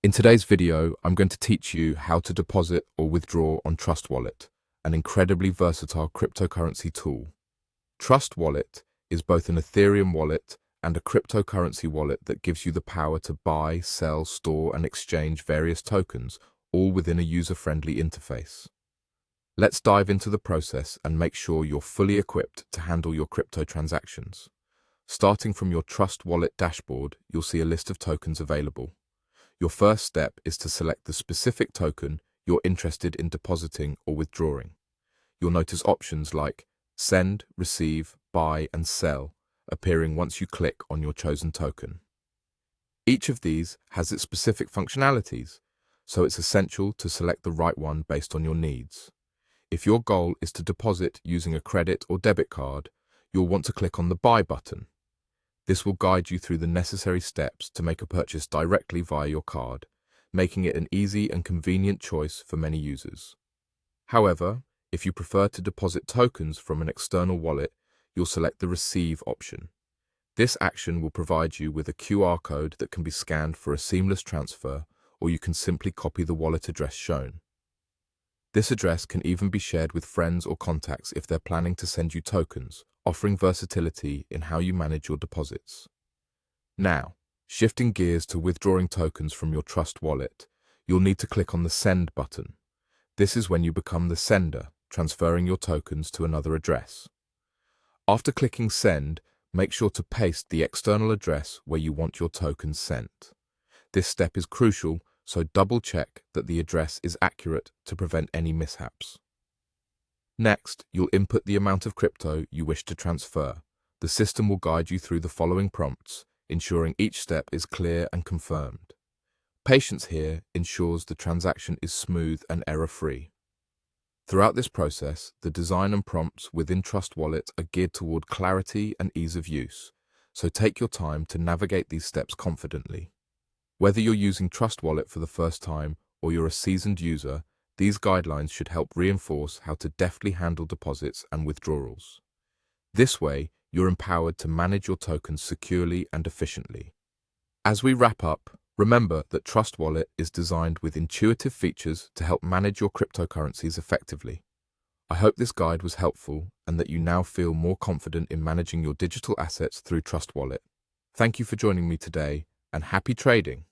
In today's video, I'm going to teach you how to deposit or withdraw on Trust Wallet, an incredibly versatile cryptocurrency tool. Trust Wallet is both an Ethereum wallet and a cryptocurrency wallet that gives you the power to buy, sell, store, and exchange various tokens, all within a user-friendly interface. Let's dive into the process and make sure you're fully equipped to handle your crypto transactions. Starting from your Trust Wallet dashboard, you'll see a list of tokens available. Your first step is to select the specific token you're interested in depositing or withdrawing. You'll notice options like Send, Receive, Buy, and Sell appearing once you click on your chosen token. Each of these has its specific functionalities, so it's essential to select the right one based on your needs. If your goal is to deposit using a credit or debit card, you'll want to click on the Buy button. This will guide you through the necessary steps to make a purchase directly via your card, making it an easy and convenient choice for many users. However, if you prefer to deposit tokens from an external wallet, you'll select the Receive option. This action will provide you with a QR code that can be scanned for a seamless transfer, or you can simply copy the wallet address shown. This address can even be shared with friends or contacts if they're planning to send you tokens, offering versatility in how you manage your deposits. Now, shifting gears to withdrawing tokens from your Trust Wallet, you'll need to click on the Send button. This is when you become the sender, transferring your tokens to another address. After clicking Send, make sure to paste the external address where you want your tokens sent. This step is crucial, so double-check that the address is accurate to prevent any mishaps. Next, you'll input the amount of crypto you wish to transfer. The system will guide you through the following prompts, ensuring each step is clear and confirmed. Patience here ensures the transaction is smooth and error-free. Throughout this process, the design and prompts within Trust Wallet are geared toward clarity and ease of use, so take your time to navigate these steps confidently. Whether you're using Trust Wallet for the first time or you're a seasoned user, these guidelines should help reinforce how to deftly handle deposits and withdrawals. This way, you're empowered to manage your tokens securely and efficiently. As we wrap up, remember that Trust Wallet is designed with intuitive features to help manage your cryptocurrencies effectively. I hope this guide was helpful and that you now feel more confident in managing your digital assets through Trust Wallet. Thank you for joining me today, and happy trading!